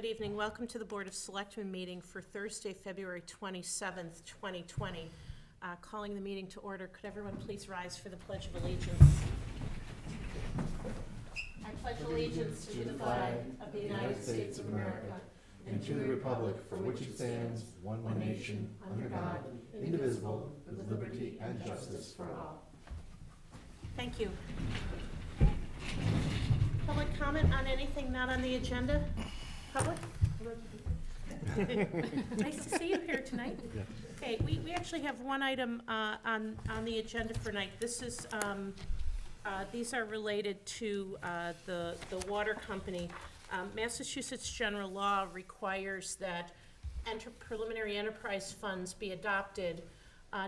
Good evening. Welcome to the Board of Selectmen meeting for Thursday, February 27th, 2020. Calling the meeting to order. Could everyone please rise for the Pledge of Allegiance? I pledge allegiance to the flag of the United States of America and to the republic for which it stands, one nation, under God, indivisible, with liberty and justice for all. Thank you. Public comment on anything not on the agenda? Public? Nice to see you here tonight. Yeah. Okay, we actually have one item on the agenda for tonight. This is, these are related to the water company. Massachusetts general law requires that preliminary enterprise funds be adopted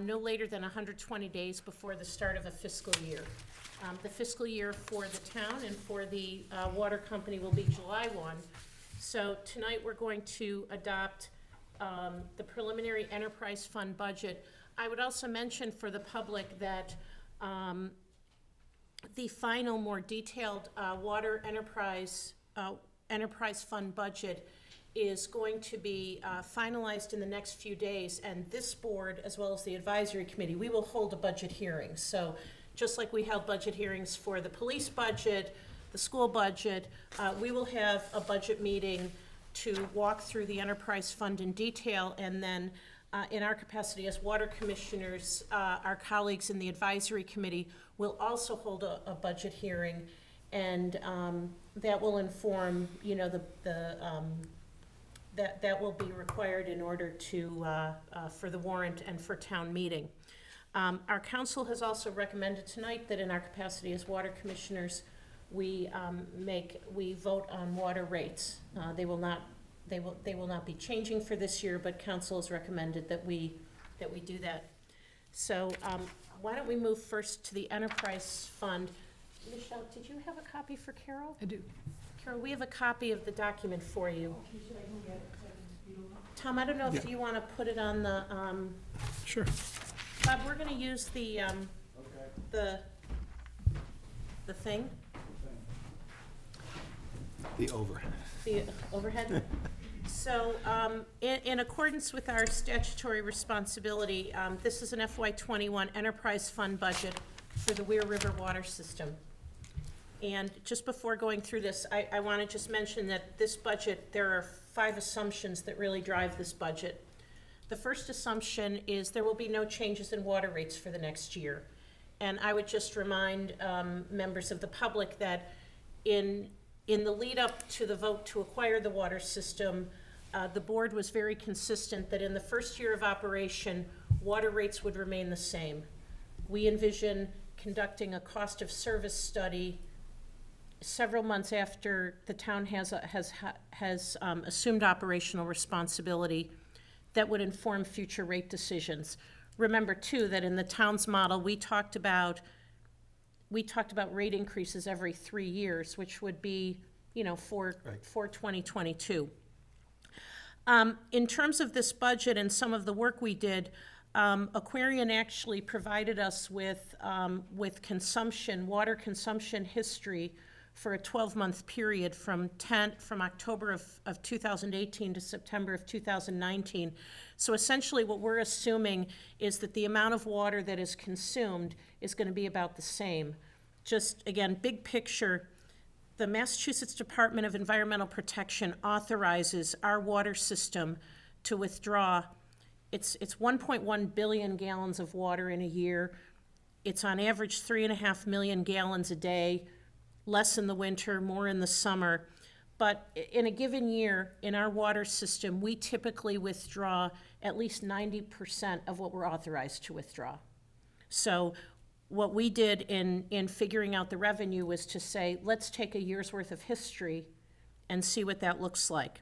no later than 120 days before the start of a fiscal year. The fiscal year for the town and for the water company will be July 1. So tonight we're going to adopt the preliminary enterprise fund budget. I would also mention for the public that the final, more detailed water enterprise fund budget is going to be finalized in the next few days, and this board, as well as the advisory committee, we will hold a budget hearing. So just like we held budget hearings for the police budget, the school budget, we will have a budget meeting to walk through the enterprise fund in detail, and then in our capacity as water commissioners, our colleagues in the advisory committee will also hold a budget hearing, and that will inform, you know, that will be required in order to for the warrant and for town meeting. Our council has also recommended tonight that in our capacity as water commissioners, we vote on water rates. They will not be changing for this year, but council has recommended that we do that. So why don't we move first to the enterprise fund? Michelle, did you have a copy for Carol? I do. Carol, we have a copy of the document for you. Tom, I don't know if you want to put it on the. Sure. Bob, we're going to use the thing. The overhead. The overhead. So, in accordance with our statutory responsibility, this is an FY21 enterprise fund budget for the Weir River water system. And just before going through this, I want to just mention that this budget, there are 5 assumptions that really drive this budget. The first assumption is there will be no changes in water rates for the next year. And I would just remind members of the public that in the lead up to the vote to acquire the water system, the board was very consistent that in the first year of operation, water rates would remain the same. We envision conducting a cost of service study several months after the town has assumed operational responsibility that would inform future rate decisions. Remember too that in the town's model we talked about rate increases every 3 years, which would be, you know, for 2022. In terms of this budget and some of the work we did, Aquarian actually provided us with water consumption history for a 12-month period from October of 2018 to September of 2019. So essentially what we're assuming is that the amount of water that is consumed is going to be about the same. Just, again, big picture, the Massachusetts Department of Environmental Protection authorizes our water system to withdraw. It's 1.1 billion gallons of water in a year. It's on average 3.5 million gallons a day, less in the winter, more in the summer. But in a given year, in our water system, we typically withdraw at least 90% of what we're authorized to withdraw. So what we did in figuring out the revenue was to say, let's take a year's worth of history and see what that looks like.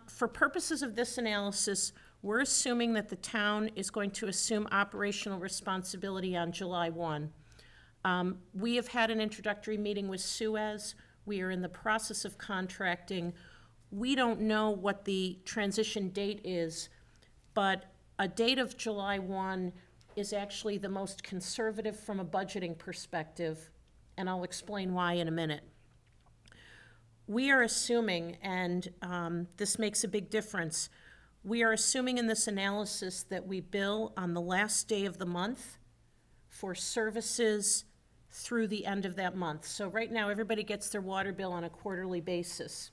For purposes of this analysis, we're assuming that the town is going to assume operational responsibility on July 1. We have had an introductory meeting with Suez. We are in the process of contracting. We don't know what the transition date is, but a date of July 1 is actually the most conservative from a budgeting perspective, and I'll explain why in a minute. we are assuming, and this makes a big difference, we are assuming in this analysis that we bill on the last day of the month for services through the end of that month. So right now, everybody gets their water bill on a quarterly basis.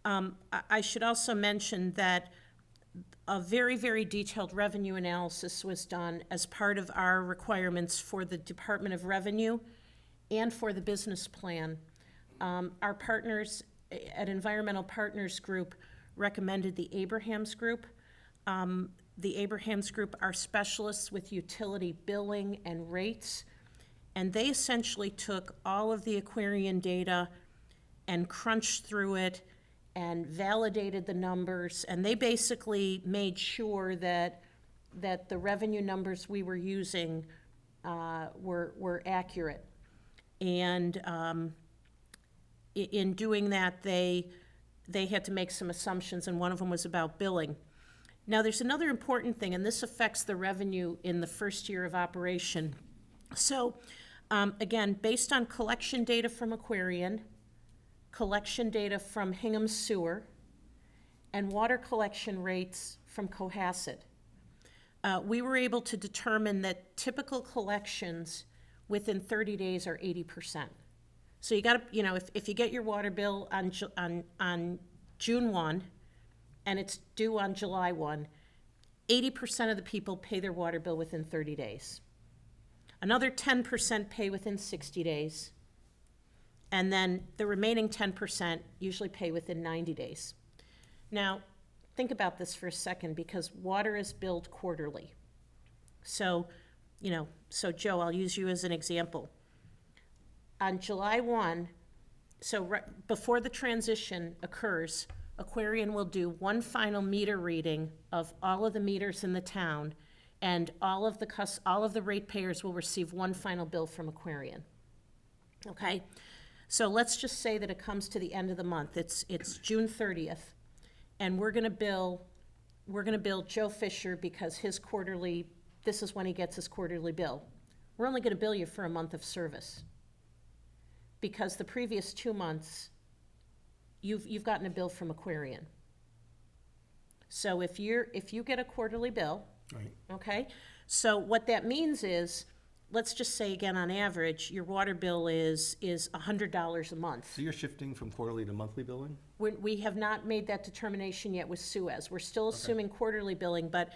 I should also mention that a very, very detailed revenue analysis was done as part of our requirements for the Department of Revenue and for the business plan. Our partners at Environmental Partners Group recommended the Abrahams Group. The Abrahams Group are specialists with utility billing and rates, and they essentially took all of the Aquarian data and crunched through it and validated the numbers, and they basically made sure that the revenue numbers we were using were accurate. And in doing that, they had to make some assumptions, and one of them was about billing. Now, there's another important thing, and this affects the revenue in the first year of operation. So, again, based on collection data from Aquarian, collection data from Hingham Sewer, and water collection rates from Cohasset, we were able to determine that typical collections within 30 days are 80%. So you got to, if you get your water bill on June 1 and it's due on July 1, 80% of the people pay their water bill within 30 days. Another 10% pay within 60 days. And then the remaining 10% usually pay within 90 days. Now, think about this for a second, because water is billed quarterly. So, so Joe, I'll use you as an example. On July 1, before the transition occurs, Aquarian will do one final meter reading of all of the meters in the town, and all of the ratepayers will receive one final bill from Aquarian. Okay? So let's just say that it comes to the end of the month. It's June 30th, and we're gonna bill Joe Fisher because this is when he gets his quarterly bill. We're only gonna bill you for a month of service, because the previous 2 months, you've gotten a bill from Aquarian. So if you get a quarterly bill, Right. okay? So what that means is, let's just say again, on average, your water bill is $100 a month. So you're shifting from quarterly to monthly billing? We have not made that determination yet with Suez. We're still assuming quarterly billing, but,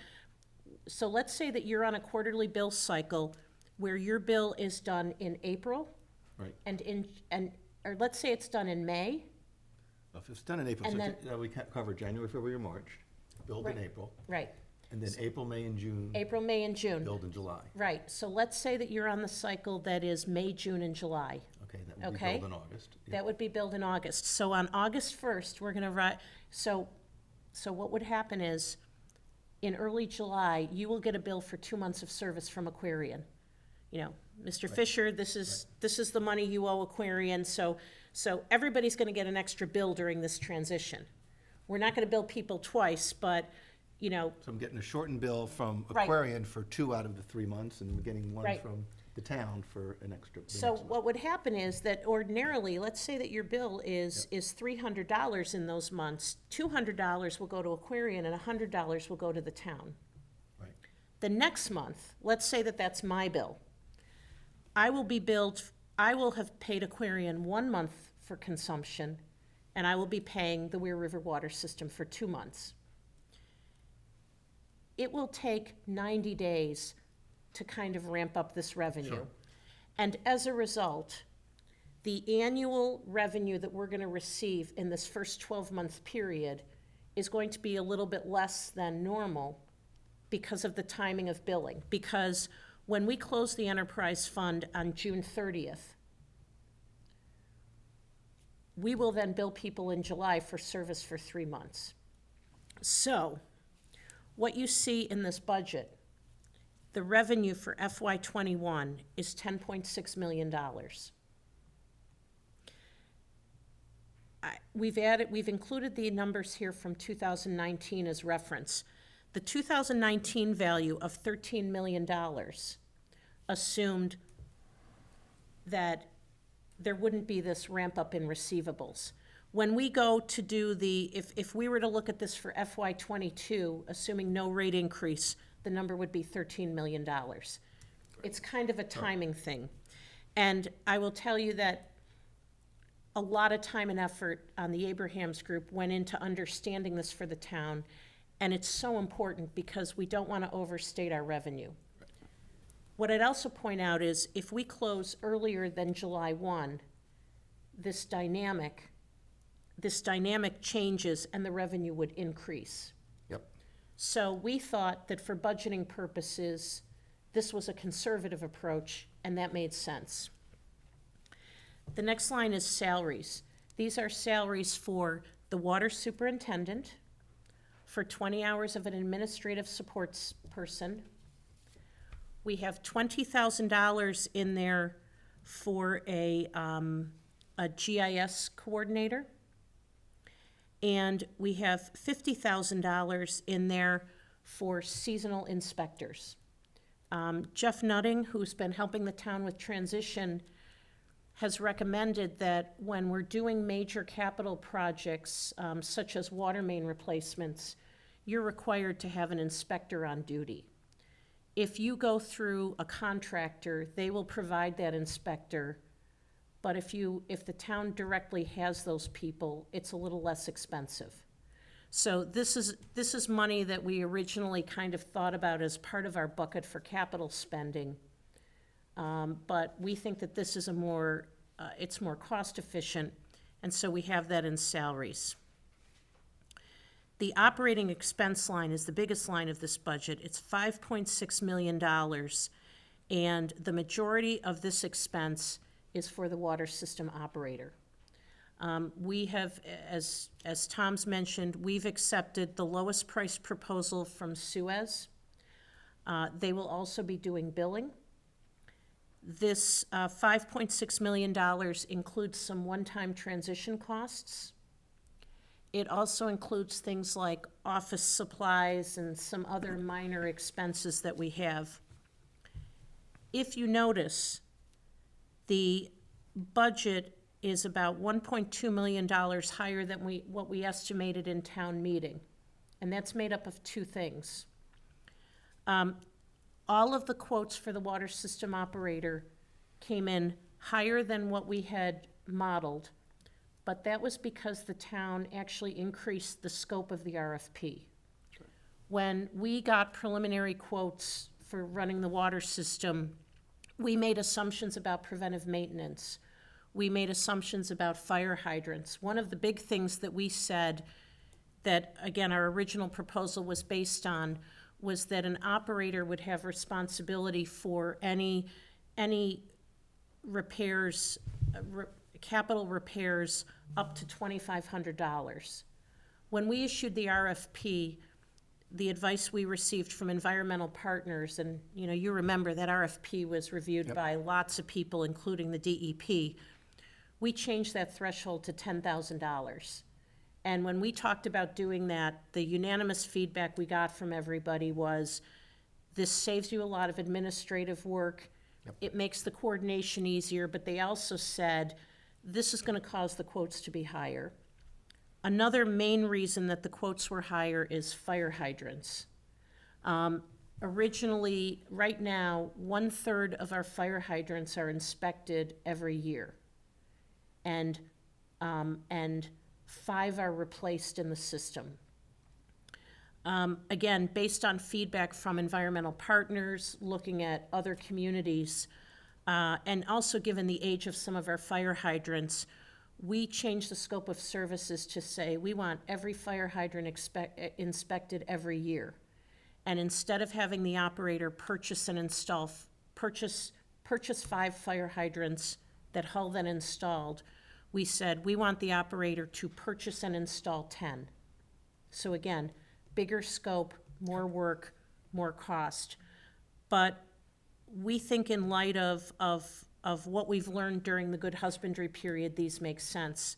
so let's say that you're on a quarterly bill cycle where your bill is done in April. Right. Or let's say it's done in May. If it's done in April, And so we can't cover January, February, March, billed in Right. April. Right. And then April, May, and June, April, May, and June. billed in July. Right. So let's say that you're on the cycle that is May, June, and July. Okay, that would be Okay. billed in August. Yeah. That would be billed in August. So on August 1st, we're gonna write, so what would happen is, in early July, you will get a bill for 2 months of service from Aquarian. Mr. Fisher, this is the money you owe Aquarian, so everybody's gonna get an extra bill during this transition. We're not gonna bill people twice, but, So I'm getting a shortened bill from Right. Aquarian for 2 out of the 3 months, and I'm getting one Right. from the town for an extra. the so next month. what would happen is that ordinarily, let's say that your bill is $300 in those months, $200 will go to Aquarian and $100 will go to the town. Right. The next month, let's say that that's my bill. I will have paid Aquarian 1 month for consumption, and I will be paying the Weir River Water System for 2 months. It will take 90 days to kind of ramp up this revenue. Sure. And as a result, the annual revenue that we're gonna receive in this first 12-month period is going to be a little bit less than normal because of the timing of billing. Because when we close the enterprise fund on June 30th, we will then bill people in July for service for 3 months. So, what you see in this budget, the revenue for FY '21 is $10.6 million. We've included the numbers here from 2019 as reference. The 2019 value of $13 million assumed that there wouldn't be this ramp up in receivables. when we go to do if we were to look at this for FY '22, assuming no rate increase, the number would be $13 million. It's kind of a timing thing. And I will tell you that a lot of time and effort on the Abrahams Group went into understanding this for the town, and it's so important because we don't want to overstate our revenue. What I'd also point out is if we close earlier than July 1, this dynamic changes and the revenue would increase. Yep. So we thought that for budgeting purposes, this was a conservative approach, and that made sense. The next line is salaries. These are salaries for the water superintendent, for 20 hours of an administrative supports person. We have $20,000 in there for a GIS coordinator. And we have $50,000 in there for seasonal inspectors. Jeff Nutting, who's been helping the town with transition, has recommended that when we're doing major capital projects, such as water main replacements, you're required to have an inspector on duty. If you go through a contractor, they will provide that inspector, but if the town directly has those people, it's a little less expensive. So this is money that we originally kind of thought about as part of our bucket for capital spending. But we think that this is it's more cost efficient, and so we have that in salaries. The operating expense line is the biggest line of this budget. It's $5.6 million, and the majority of this expense is for the water system operator. We have, as Tom's mentioned, we've accepted the lowest price proposal from Suez. They will also be doing billing. This $5.6 million includes some one-time transition costs. It also includes things like office supplies and some other minor expenses that we have. If you notice, the budget is about $1.2 million higher than what we estimated in town meeting, and that's made up of two things. All of the quotes for the water system operator came in higher than what we had modeled, but that was because the town actually increased the scope of the RFP. Sure. When we got preliminary quotes for running the water system, we made assumptions about preventive maintenance. We made assumptions about fire hydrants. One of the big things that we said that, again, our original proposal was based on was that an operator would have responsibility for any repairs, capital repairs up to $2,500. When we issued the RFP, the advice we received from environmental partners, and you remember that RFP was reviewed by lots of people, including the DEP, we changed that threshold to $10,000. And when we talked about doing that, the unanimous feedback we got from everybody was, this saves you a lot of administrative work. Yep. It makes the coordination easier, but they also said, this is going to cause the quotes to be higher. Another main reason that the quotes were higher is fire hydrants. Originally, right now, 1/3 of our fire hydrants are inspected every year. And 5 are replaced in the system. Again, based on feedback from environmental partners, looking at other communities, and also given the age of some of our fire hydrants, we changed the scope of services to say we want every fire hydrant inspected every year. And instead of having the operator purchase 5 fire hydrants that Hull then installed, we said we want the operator to purchase and install 10. So again, bigger scope, more work, more cost. But we think in light of what we've learned during the good husbandry period, these make sense.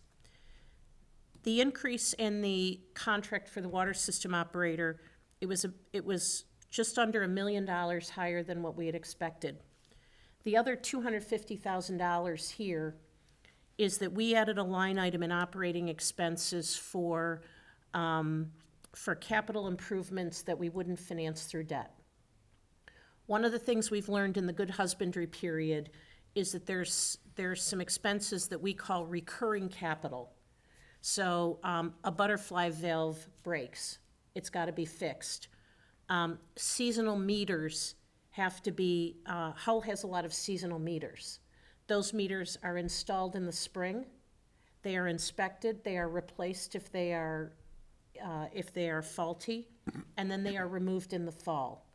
The increase in the contract for the water system operator, it was just under $1 million higher than what we had expected. The other $250,000 here is that we added a line item in operating expenses for capital improvements that we wouldn't finance through debt. One of the things we've learned in the good husbandry period is that there's some expenses that we call recurring capital. So a butterfly valve breaks. It's got to be fixed. Seasonal meters have to be, Hull has a lot of seasonal meters. Those meters are installed in the spring. They are inspected. They are replaced if they are faulty, and then they are removed in the fall.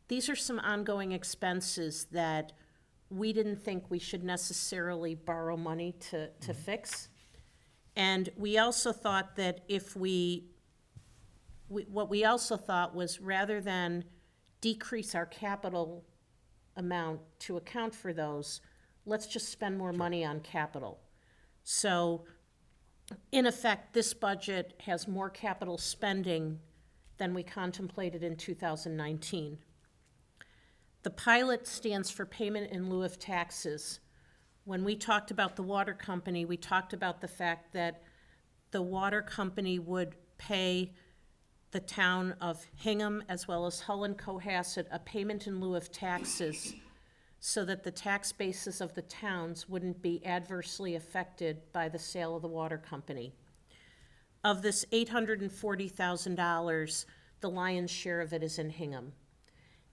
These are some ongoing expenses that we didn't think we should necessarily borrow money to fix. And we also thought that what we also thought was, rather than decrease our capital amount to account for those, let's just spend more money on capital. So, in effect, this budget has more capital spending than we contemplated in 2019. The pilot stands for payment in lieu of taxes. When we talked about the water company, we talked about the fact that the water company would pay the town of Hingham, as well as Hull and Cohasset, a payment in lieu of taxes, so that the tax basis of the towns wouldn't be adversely affected by the sale of the water company. Of this $840,000, the lion's share of it is in Hingham.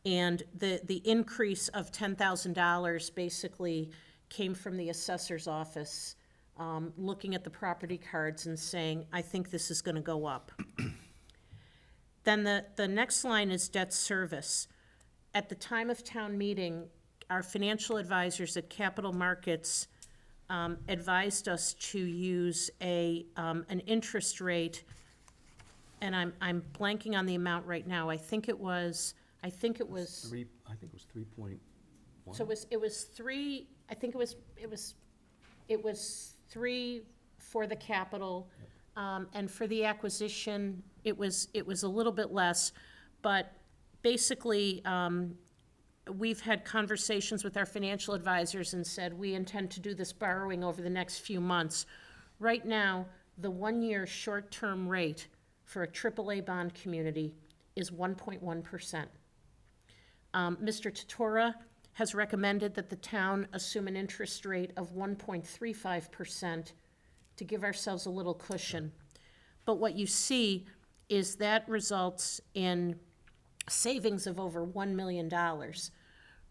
And the increase of $10,000 basically came from the assessor's office, looking at the property cards and saying, I think this is gonna go up. Then the next line is debt service. At the time of town meeting, our financial advisors at Capital Markets advised us to use an interest rate, and I'm blanking on the amount right now. I think it was 3.1. So it was three. I think it was 3 for the capital, and for the acquisition, it was a little bit less, but basically, we've had conversations with our financial advisors and said, we intend to do this borrowing over the next few months. Right now, the one-year short-term rate for a AAA bond community is 1.1%. Mr. Totora has recommended that the town assume an interest rate of 1.35% to give ourselves a little cushion. But what you see is that results in savings of over $1 million.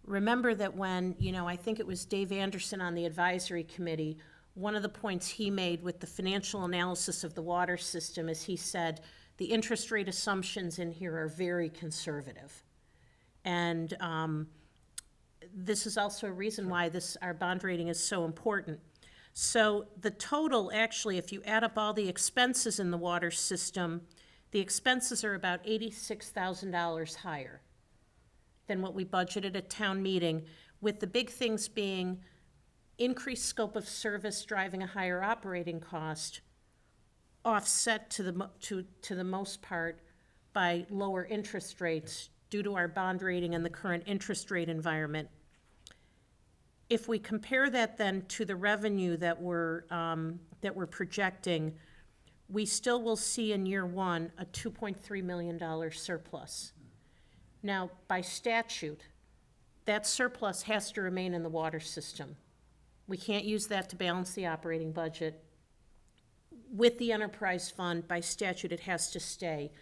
Remember that when, I think it was Dave Anderson on the advisory committee, one of the points he made with the financial analysis of the water system is he said, the interest rate assumptions in here are very conservative. And this is also a reason why our bond rating is so important. So the total, actually, if you add up all the expenses in the water system, the expenses are about $86,000 higher than what we budgeted at town meeting, with the big things being increased scope of service driving a higher operating cost, offset to the most part by lower interest rates due to our bond rating and the current interest rate environment. If we compare that then to the revenue that we're projecting, we still will see in year one a $2.3 million surplus. Now, by statute, that surplus has to remain in the water system. We can't use that to balance the operating budget. With the enterprise fund, by statute, it has to stay.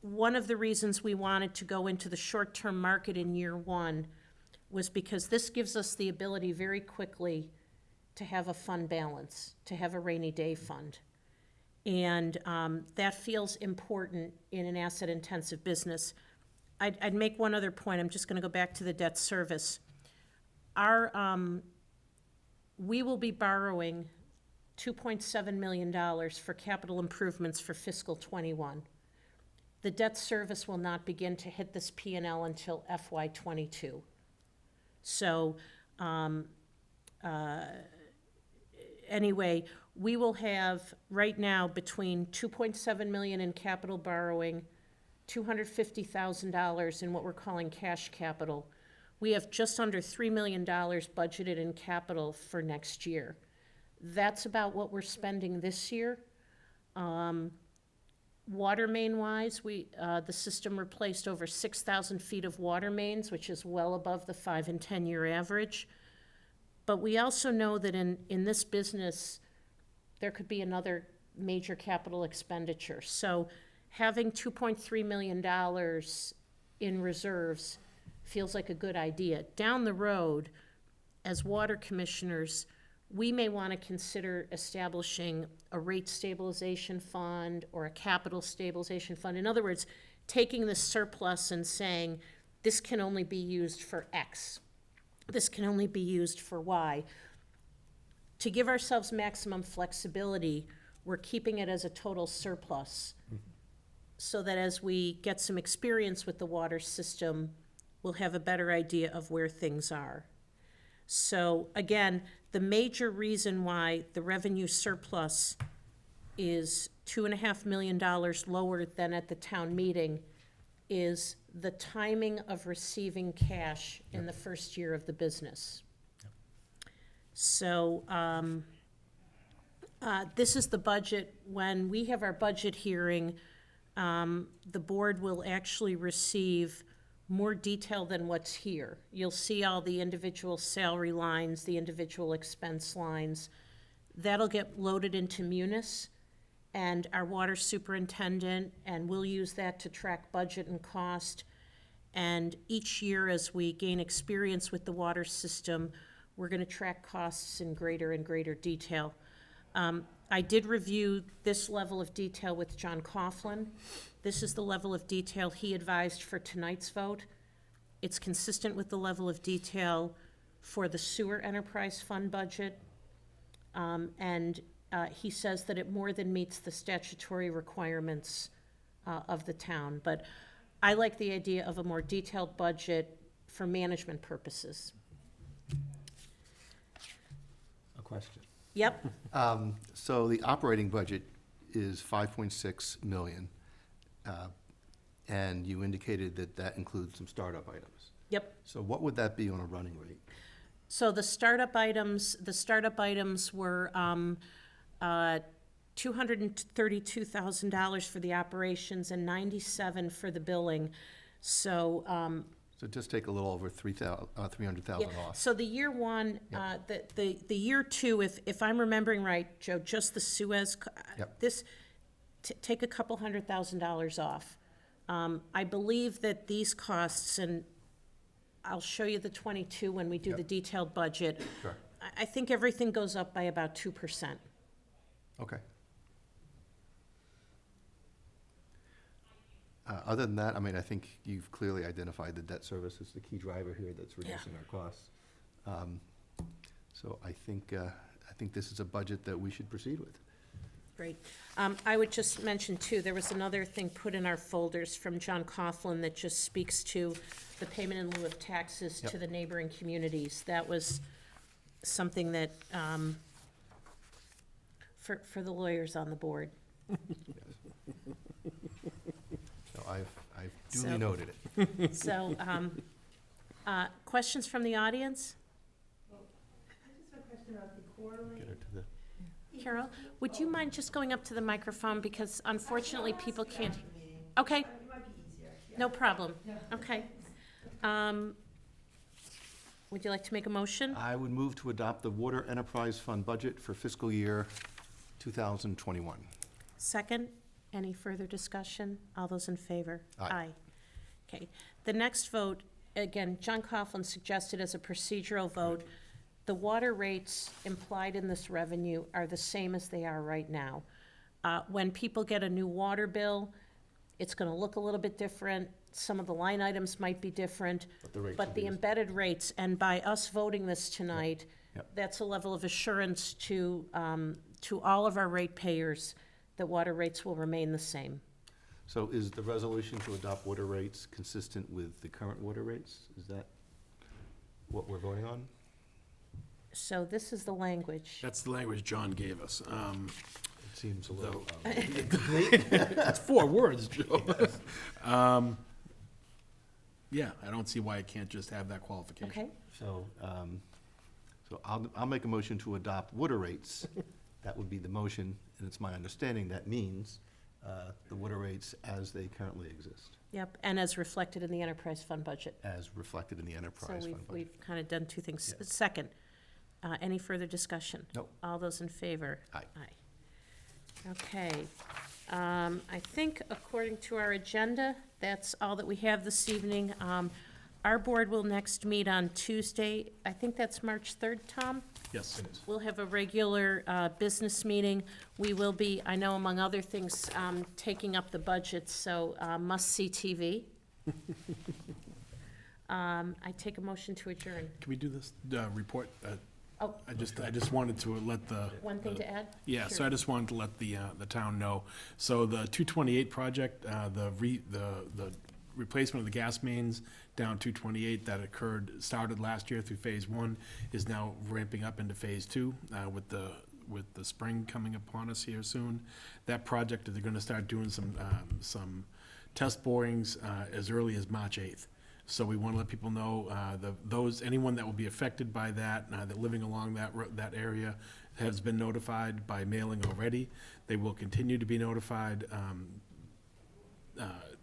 One of the reasons we wanted to go into the short-term market in year one was because this gives us the ability very quickly to have a fund balance, to have a rainy day fund. And that feels important in an asset-intensive business. I'd make one other point. I'm just going to go back to the debt service. We will be borrowing $2.7 million for capital improvements for fiscal '21. The debt service will not begin to hit this P&L until FY '22. So, anyway, we will have right now between $2.7 million in capital borrowing, $250,000 in what we're calling cash capital. we have just under $3 million budgeted in capital for next year. That's about what we're spending this year. Water main wise, the system replaced over 6,000 feet of water mains, which is well above the 5 and 10 year average. But we also know that in this business, there could be another major capital expenditure. So having $2.3 million in reserves feels like a good idea. Down the road, as water commissioners, we may want to consider establishing a rate stabilization fund or a capital stabilization fund. In other words, taking the surplus and saying, this can only be used for X. This can only be used for Y. To give ourselves maximum flexibility, we're keeping it as a total surplus, so that as we get some experience with the water system, we'll have a better idea of where things are. So again, the major reason why the revenue surplus is $2.5 million lower than at the town meeting is the timing of receiving cash in the first year of the business. So this is the budget. When we have our budget hearing, the board will actually receive more detail than what's here. You'll see all the individual salary lines, the individual expense lines. That'll get loaded into Munis and our water superintendent, and we'll use that to track budget and cost. And each year, as we gain experience with the water system, we're gonna track costs in greater and greater detail. I did review this level of detail with John Coughlin. This is the level of detail he advised for tonight's vote. It's consistent with the level of detail for the sewer enterprise fund budget. He says that it more than meets the statutory requirements of the town. But I like the idea of a more detailed budget for management purposes. A question. Yep, So the operating budget is 5.6 million, and you indicated that that includes some startup items. yep. So what would that be on a running rate? So the startup items were $232,000 for the operations and $97,000 for the billing. So, So just take a little over 300,000 yeah, off. so the year one, Yep. the year two, if I'm remembering right, Joe, just the Suez, Yep. this, take a couple $100,000 off. I believe that these costs, and I'll show you the 22 when we do Yep. the detailed budget. Sure. I think everything goes up by about 2%. Okay. Other than that, I mean, I think you've clearly identified the debt service as the key driver here that's reducing our costs. So I think this is a budget that we should proceed with. Great. I would just mention, too, there was another thing put in our folders from John Coughlin that just speaks to the payment in lieu of taxes to Yep. the neighboring communities. That was something that, for the lawyers on the board. So I've duly So- noted it. So, questions from the audience? I just have a question about the quarterly. Get her to the, Carol, would you mind just going up to the microphone, because unfortunately people can't. Okay, It might be easier. Yeah. no problem. Yeah. Okay. Would you like to make a motion? I would move to adopt the Water Enterprise Fund budget for fiscal year 2021. Second, any further discussion? All those in favor? Aye. Okay, the next vote, again, John Coughlin suggested as a procedural vote, the water rates implied in this revenue are the same as they are right now. When people get a new water bill, it's gonna look a little bit different. Some of the line items might be different. But the rates But will the be the- embedded rates, and by us voting this tonight, Yep. that's a level of assurance to all of our ratepayers that water rates will remain the same. So is the resolution to adopt water rates consistent with the current water rates? Is that what we're voting on? So this is the language. That's the language John gave us. It seems a little, It's 4 words, Joe. Yeah, I don't see why it can't just have that qualification. Okay, So, so I'll make a motion to adopt water rates. That would be the motion, and it's my understanding that means the water rates as they currently exist, yep, and as reflected in the enterprise fund budget. as reflected in the So enterprise fund budget. we've kind of done two things. Yes. Second, any further discussion? Nope. All those in favor? Aye. Okay. I think according to our agenda, that's all that we have this evening. Our board will next meet on Tuesday. I think that's March 3rd, Tom? Yes. We'll have a regular business meeting. We will be, I know among other things, taking up the budget, so must-see TV. I take a motion to adjourn. Can we do this, report? Oh, I just wanted to let the. one thing to add? Yeah, so Sure. I just wanted to let the town know. So the 228 project, the replacement of the gas mains down 228 that started last year through phase 1 is now ramping up into phase 2 with the spring coming upon us here soon. That project, they're gonna start doing some test borings as early as March 8th. So we want to let people know, anyone that will be affected by that, that living along that area has been notified by mailing already. They will continue to be notified.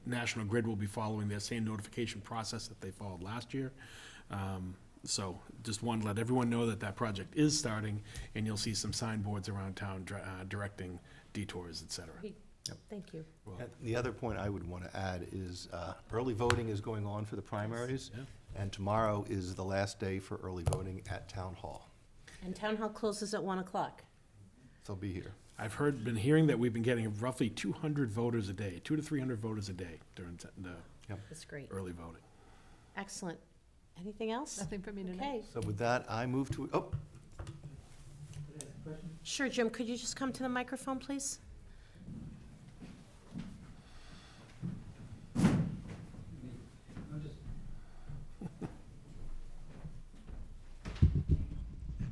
National Grid will be following their same notification process that they followed last year. So just wanted to let everyone know that project is starting, and you'll see some signboards around town directing detours, et cetera. Great. Thank you. And the other point I would want to add is early voting is going on for the primaries, Yeah. and tomorrow is the last day for early voting at Town Hall. And town hall closes at 1 o'clock. So be here. I've been hearing that we've been getting roughly 200 voters a day, 200 to 300 voters a day during the That's great. early voting. Excellent. Anything else? Nothing for me tonight. Okay. So with that, I move to, Sure, Jim, could you just come to the microphone, please?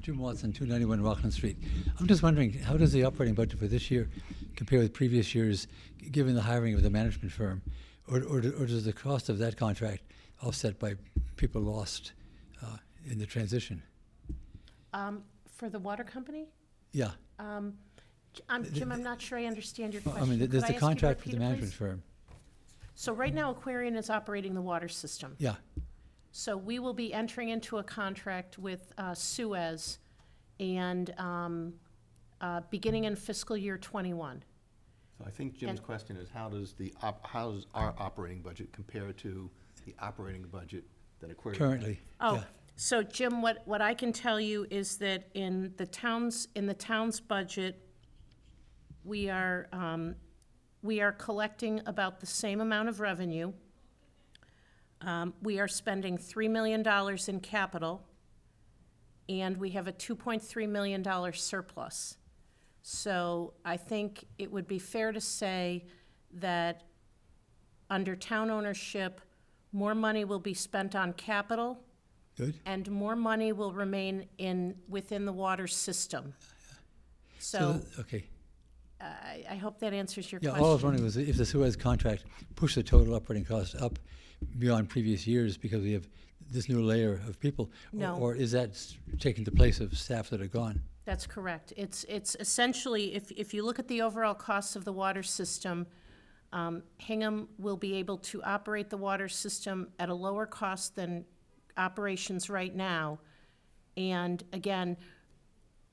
Jim Watson, 291 Rockland Street. I'm just wondering, how does the operating budget for this year compare with previous years, given the hiring of the management firm? Or does the cost of that contract offset by people lost in the transition? For the water company? Yeah. Jim, I'm not sure I understand your Well, question. I mean, Could there's I the ask you to contract with repeat the it, management please? firm. So right now Aquarian is operating the water system. Yeah. So we will be entering into a contract with Suez and beginning in fiscal year '21. so I think Jim's And- question is, how does our operating budget compare to the operating budget that Aquarius? Currently. Oh, Yeah. so Jim, what I can tell you is that in the town's budget, we are collecting about the same amount of revenue. We are spending $3 million in capital, and we have a $2.3 million surplus. So I think it would be fair to say that under town ownership, more money will be spent on capital, Good. and more money will remain within the water system. So Okay. I hope that answers your Yeah, question. all I was wondering was if the Suez contract pushed the total operating cost up beyond previous years because we have this new layer of people? No. Or is that taking the place of staff that are gone? That's correct. It's essentially, if you look at the overall costs of the water system, Hingham will be able to operate the water system at a lower cost than operations right now. And again,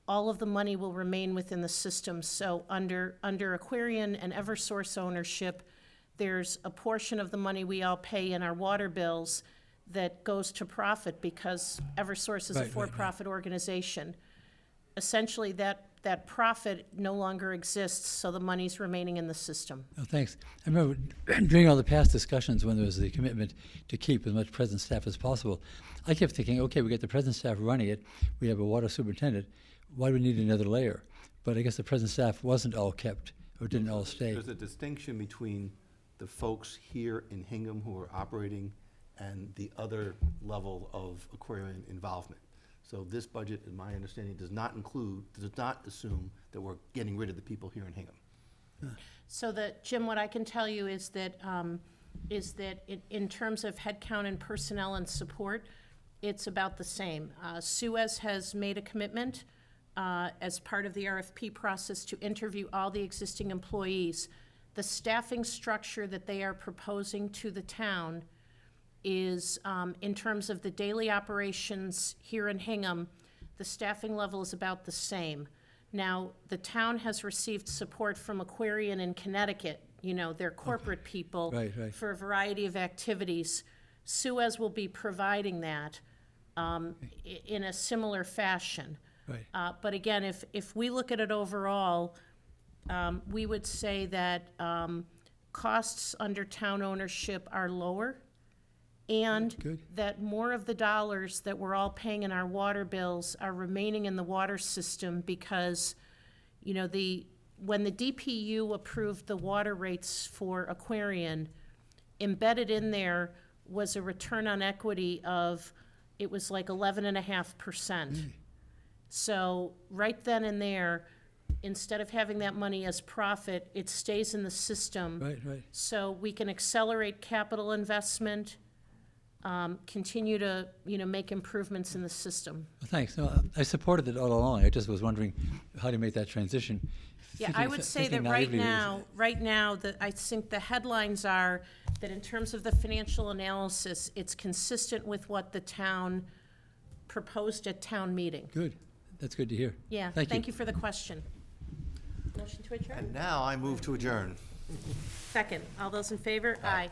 all of the money will remain within the system. So under Aquarian and Eversource ownership, there's a portion of the money we all pay in our water bills that goes to profit because Eversource is a Right, right, right. for-profit organization. Essentially, that profit no longer exists, so the money's remaining in the system. Oh, thanks. I remember during all the past discussions when there was the commitment to keep as much present staff as possible, I kept thinking, okay, we get the present staff running it, we have a water superintendent, why do we need another layer? But I guess the present staff wasn't all kept or didn't all stay. There's a distinction between the folks here in Hingham who are operating and the other level of Aquarian involvement. So this budget, in my understanding, does not assume that we're getting rid of the people here in Hingham. So Jim, what I can tell you is that is that in terms of headcount and personnel and support, it's about the same. Suez has made a commitment as part of the RFP process to interview all the existing employees. The staffing structure that they are proposing to the town is, in terms of the daily operations here in Hingham, the staffing level is about the same. Now, the town has received support from Aquarian in Connecticut, their corporate people, Right, right. for a variety of activities. Suez will be providing that in a similar fashion. Right. But again, if we look at it overall, we would say that costs under town ownership are lower, and Good. that more of the dollars that we're all paying in our water bills are remaining in the water system because, when the DPU approved the water rates for Aquarian, embedded in there was a return on equity of, it was like 11.5%. So right then and there, instead of having that money as profit, it stays in the system. Right, right. So we can accelerate capital investment, continue to, make improvements in the system. Well, thanks. No, I supported it all along. I just was wondering how to make that transition. Yeah, I Thinking- would say that thinking right naively now, I think the headlines are that in terms of the financial analysis, it's consistent with what the town proposed at town meeting. Good. That's good to hear. Yeah, thank you for the question. Motion to adjourn? And now I move to adjourn. Second, all those in favor? Aye.